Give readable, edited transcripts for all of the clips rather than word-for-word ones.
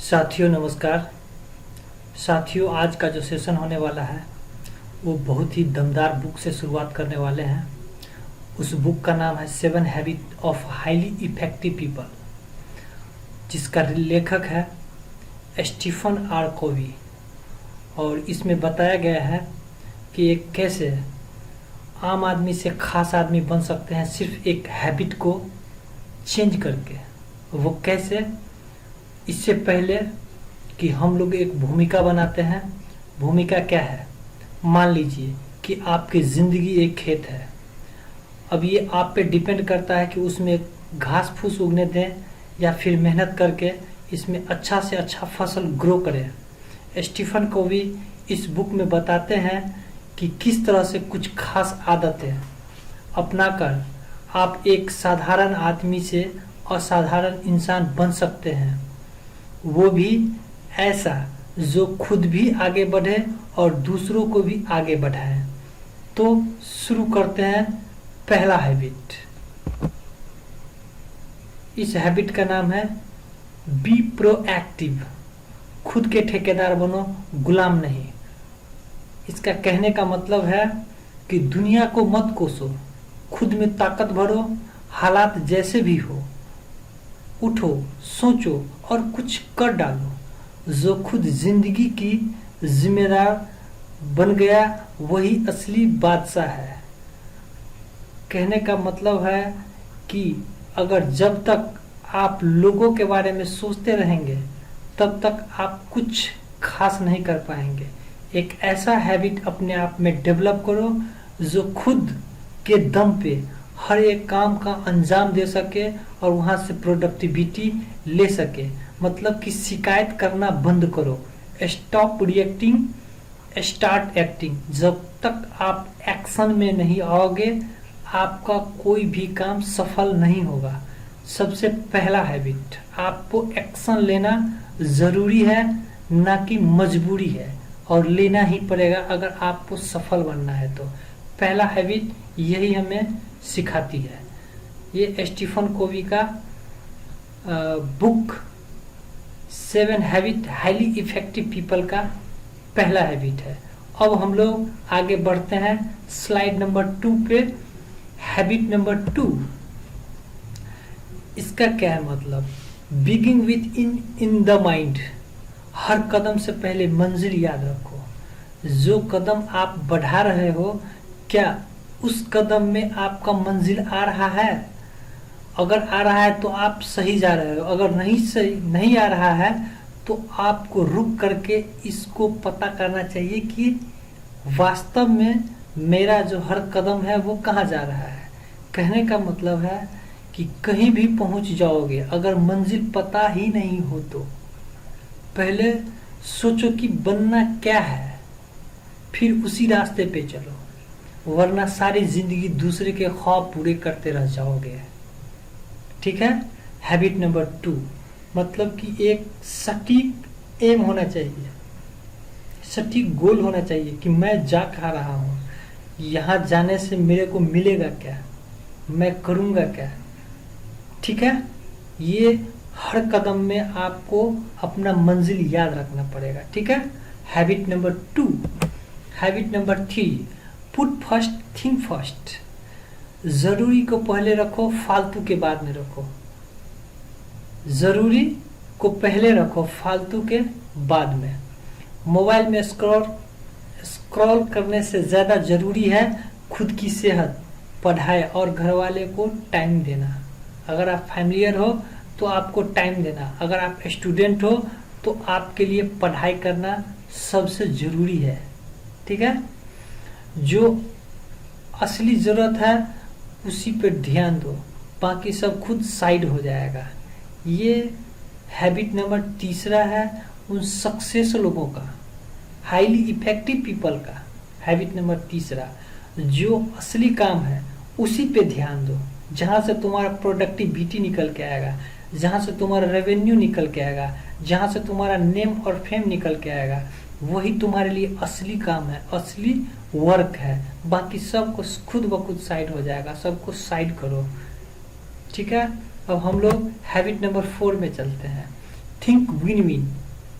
साथियों नमस्कार। साथियों आज का जो सेशन होने वाला है वो बहुत ही दमदार बुक से शुरुआत करने वाले हैं। उस बुक का नाम है 7 habit of highly effective people, जिसका लेखक है स्टीफन आर कोवी। और इसमें बताया गया है कि एक कैसे आम आदमी से खास आदमी बन सकते हैं सिर्फ एक हैबिट को चेंज करके। वो कैसे? इससे पहले कि हम लोग एक भूमिका बनाते हैं। भूमिका क्या है? मान लीजिए कि आपकी ज़िंदगी एक खेत है। अब ये आप पे डिपेंड करता है कि उसमें घास फूस उगने दें या फिर मेहनत करके इसमें अच्छा से अच्छा फसल ग्रो करें। स्टीफन कोवी इस बुक में बताते हैं कि किस तरह से कुछ खास आदतें अपनाकर आप एक साधारण आदमी से असाधारण इंसान बन सकते हैं, वो भी ऐसा जो खुद भी आगे बढ़े और दूसरों को भी आगे बढ़ाए। तो शुरू करते हैं पहला हैबिट। इस हैबिट का नाम है बी प्रोएक्टिव। खुद के ठेकेदार बनो, गुलाम नहीं। इसका कहने का मतलब है कि दुनिया को मत कोसो, खुद में ताकत भरो, हालात जैसे भी हो उठो, सोचो और कुछ कर डालो। जो खुद जिंदगी की जिम्मेदार बन गया वही असली बादशाह है। कहने का मतलब है कि अगर जब तक आप लोगों के बारे में सोचते रहेंगे तब तक आप कुछ खास नहीं कर पाएंगे। एक ऐसा हैबिट अपने आप में डेवलप करो जो खुद के दम पे हर एक काम का अंजाम दे सके और वहां से प्रोडक्टिविटी ले सके। मतलब कि शिकायत करना बंद करो। Stop reacting, start acting. जब तक आप एक्शन में नहीं आओगे आपका कोई भी काम सफल नहीं होगा। सबसे पहला हैबिट, आपको एक्शन लेना जरूरी है ना कि मजबूरी है, और लेना ही पड़ेगा अगर आपको सफल बनना है। तो पहला हैबिट यही हमें सिखाती है। ये स्टीफन कोवी का book 7 habit highly effective people का पहला हैबिट है। अब हम लोग आगे बढ़ते हैं स्लाइड नंबर 2 पे। हैबिट नंबर 2, इसका क्या है मतलब? Begin with in the mind. हर कदम से पहले मंजिल याद रखो। जो कदम आप बढ़ा रहे हो, क्या उस कदम में आपका मंजिल आ रहा है? अगर आ रहा है तो आप सही जा रहे हो। अगर नहीं आ रहा है तो आपको रुक करके इसको पता करना चाहिए कि वास्तव में मेरा जो हर कदम है वो कहाँ जा रहा है। कहने का मतलब है कि कहीं भी पहुंच जाओगे, अगर मंजिल पता ही नहीं हो तो पहले सोचो कि बनना क्या है, फिर उसी रास्ते पे चलो, वरना सारी जिंदगी दूसरे के ख्वाब पूरे करते रह जाओगे। ठीक है। हैबिट नंबर 2 मतलब कि एक सटीक एम होना चाहिए, सटीक गोल होना चाहिए कि मैं जा कहाँ रहा हूँ, यहाँ जाने से मेरे को मिलेगा क्या, मैं करूँगा क्या। ठीक है। ये हर कदम में आपको अपना मंजिल याद रखना पड़ेगा। ठीक है। Habit number 2। Habit number 3, put first thing first. जरूरी को पहले रखो, फालतू के बाद में रखो। जरूरी को पहले रखो, फालतू के बाद में। मोबाइल में स्क्रॉल करने से ज्यादा जरूरी है खुद की सेहत, पढ़ाई और घर वाले को टाइम देना। अगर आप फैमिलियर हो तो आपको टाइम देना। अगर आप स्टूडेंट हो तो आपके लिए पढ़ाई करना सबसे जरूरी है। ठीक है। जो असली जरूरत है उसी पे ध्यान दो, बाकी सब खुद साइड हो जाएगा। ये हैबिट नंबर 3 है उन सक्सेस लोगों का, हाईली इफेक्टिव पीपल का। हैबिट नंबर 3, जो असली काम है उसी पे ध्यान दो। जहाँ से तुम्हारा प्रोडक्टिविटी निकल के आएगा, जहाँ से तुम्हारा रेवेन्यू निकल के आएगा, जहाँ से तुम्हारा नेम और फेम निकल के आएगा, वही तुम्हारे लिए असली काम है, असली वर्क है। बाकी सब कुछ खुद ब खुद साइड हो जाएगा। सब कुछ साइड करो। ठीक है। अब हम लोग हैबिट नंबर 4 में चलते हैं। थिंक विन विन,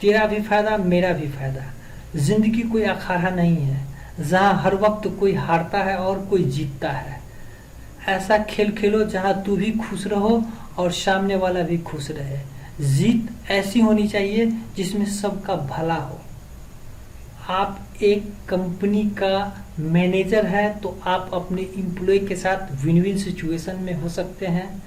तेरा भी फायदा मेरा भी फायदा। जिंदगी कोई अखाड़ा नहीं है जहाँ हर वक्त कोई हारता है और कोई जीतता है। ऐसा खेल खेलो जहाँ तू भी खुश रहो और सामने वाला भी खुश रहे। जीत ऐसी होनी चाहिए जिसमें सबका भला हो। आप एक कंपनी का मैनेजर है तो आप अपने एम्प्लॉय के साथ विन विन सिचुएशन में हो सकते हैं।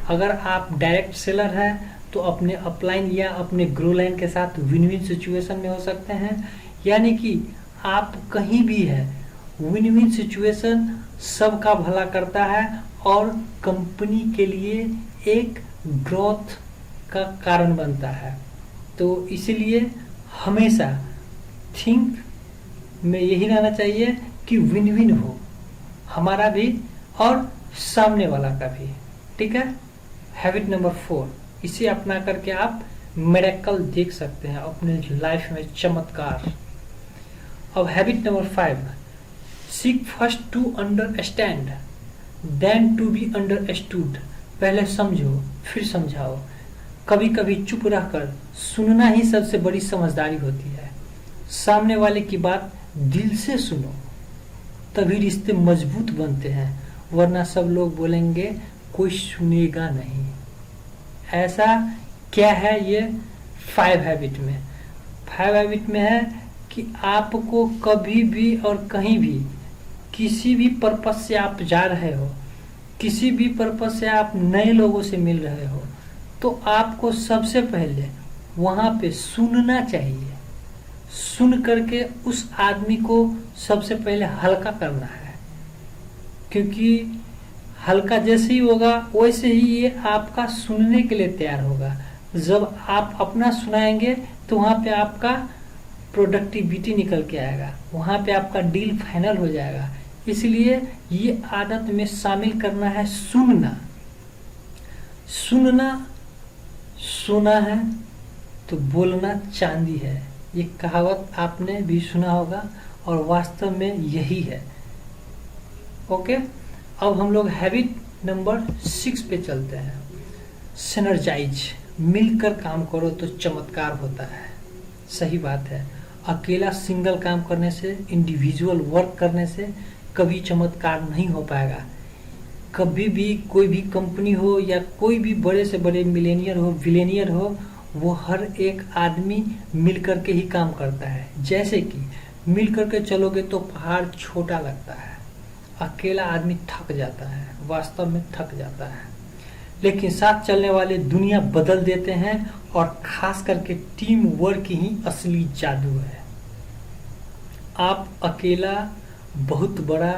अगर आप डायरेक्ट सेलर हैं तो अपने अपलाइन या अपने ग्रो लाइन के साथ विन विन सिचुएशन में हो सकते हैं। यानी कि आप कहीं भी है, विन विन सिचुएशन सबका भला करता है और कंपनी के लिए एक ग्रोथ का कारण बनता है। तो इसलिए हमेशा थिंक में यही रहना चाहिए कि विन विन हो, हमारा भी और सामने वाला का भी। ठीक है। हैबिट नंबर 4, इसे अपना करके आप मिरेकल देख सकते हैं अपने लाइफ में, चमत्कार। अब habit number 5, seek first to understand then to be understood. पहले समझो फिर समझाओ। कभी कभी चुप रहकर सुनना ही सबसे बड़ी समझदारी होती है। सामने वाले की बात दिल से सुनो, तभी रिश्ते मजबूत बनते हैं, वरना सब लोग बोलेंगे कोई सुनेगा नहीं। ऐसा क्या है ये 5 हैबिट में? 5 हैबिट में है कि आपको कभी भी और कहीं भी किसी भी पर्पस से आप जा रहे हो, किसी भी पर्पस से आप नए लोगों से मिल रहे हो, तो आपको सबसे पहले वहां पे सुनना चाहिए। सुन करके उस आदमी को सबसे पहले हल्का करना है, क्योंकि हल्का जैसे ही होगा वैसे ही ये आपका सुनने के लिए तैयार होगा। जब आप अपना सुनाएंगे तो वहां पे आपका प्रोडक्टिविटी निकल के आएगा, वहां पे आपका डील फाइनल हो जाएगा। इसलिए ये आदत में शामिल करना है सुनना। सुनना सुना है तो बोलना चांदी है, ये कहावत आपने भी सुना होगा और वास्तव में यही है। ओके, अब हम लोग हैबिट नंबर 6 पे चलते हैं। सिनर्जाइज, मिलकर काम करो तो चमत्कार होता है। सही बात है, अकेला सिंगल काम करने से, इंडिविजुअल वर्क करने से कभी चमत्कार नहीं हो पाएगा। कभी भी कोई भी कंपनी हो या कोई भी बड़े से बड़े मिलेनियर हो, विलेनियर हो, वो हर एक आदमी मिल करके ही काम करता है। जैसे कि मिल करके चलोगे तो पहाड़ छोटा लगता है, अकेला आदमी थक जाता है, वास्तव में थक जाता है। लेकिन साथ चलने वाले दुनिया बदल देते हैं और खास करके टीम वर्क ही असली जादू है। आप अकेला बहुत बड़ा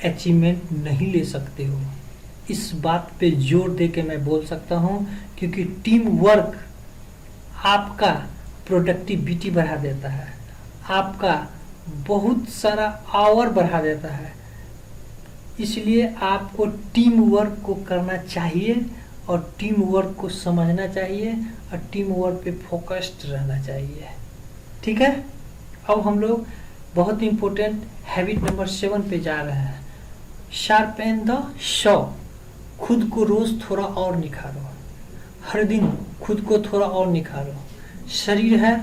अचीवमेंट नहीं ले सकते हो, इस बात पे जोर दे के मैं बोल सकता हूँ, क्योंकि टीम वर्क आपका प्रोडक्टिविटी बढ़ा देता है, आपका बहुत सारा आवर बढ़ा देता है। इसलिए आपको टीम वर्क को करना चाहिए और टीम वर्क को समझना चाहिए और टीम वर्क पे फोकस्ड रहना चाहिए। ठीक है। अब हम लोग बहुत इंपॉर्टेंट हैबिट नंबर 7 पे जा रहे हैं। शार्पेन द शॉ, खुद को रोज थोड़ा और निखारो। हर दिन खुद को थोड़ा और निखारो। शरीर है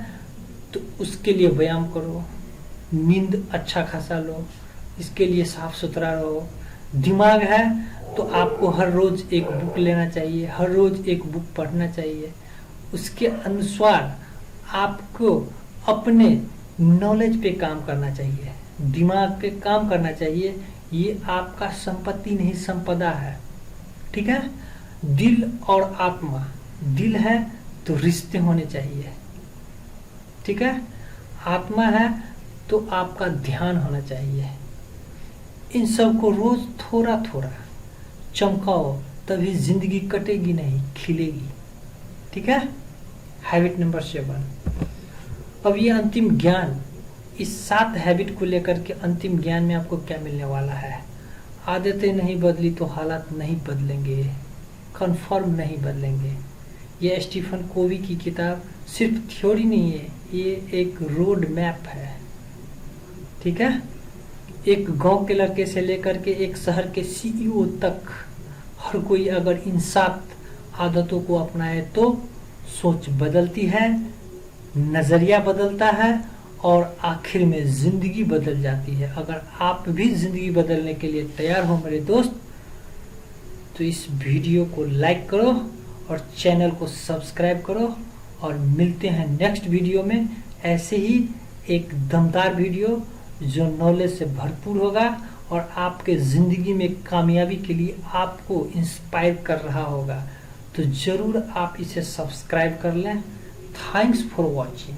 तो उसके लिए व्यायाम करो, नींद अच्छा खासा लो, इसके लिए साफ सुथरा रहो। दिमाग है तो आपको हर रोज एक बुक लेना चाहिए, हर रोज एक बुक पढ़ना चाहिए। उसके अनुसार आपको अपने नॉलेज पे काम करना चाहिए, दिमाग पे काम करना चाहिए। ये आपका संपत्ति नहीं, संपदा है। ठीक है। दिल और आत्मा, दिल है तो रिश्ते होने चाहिए। ठीक है। आत्मा है तो आपका ध्यान होना चाहिए। इन सब को रोज थोड़ा थोड़ा चमकाओ, तभी जिंदगी कटेगी नहीं, खिलेगी। ठीक है। Habit number 7। अब ये अंतिम ज्ञान, इस 7 हैबिट को लेकर के अंतिम ज्ञान में आपको क्या मिलने वाला है? आदतें नहीं बदली तो हालात नहीं बदलेंगे, कन्फर्म नहीं बदलेंगे। ये स्टीफन कोवी की किताब सिर्फ थ्योरी नहीं है, ये एक रोड मैप है। ठीक है। एक गांव के लड़के से लेकर के एक शहर के सीईओ तक हर कोई अगर इन 7 आदतों को अपनाए तो सोच बदलती है, नज़रिया बदलता है और आखिर में ज़िंदगी बदल जाती है। अगर आप भी ज़िंदगी बदलने के लिए तैयार हो मेरे दोस्त, तो इस वीडियो को लाइक करो और चैनल को सब्सक्राइब करो, और मिलते हैं नेक्स्ट वीडियो में ऐसे ही एक दमदार वीडियो जो नॉलेज से भरपूर होगा और आपके ज़िंदगी में कामयाबी के लिए आपको इंस्पायर कर रहा होगा। तो ज़रूर आप इसे सब्सक्राइब कर लें। Thanks for watching.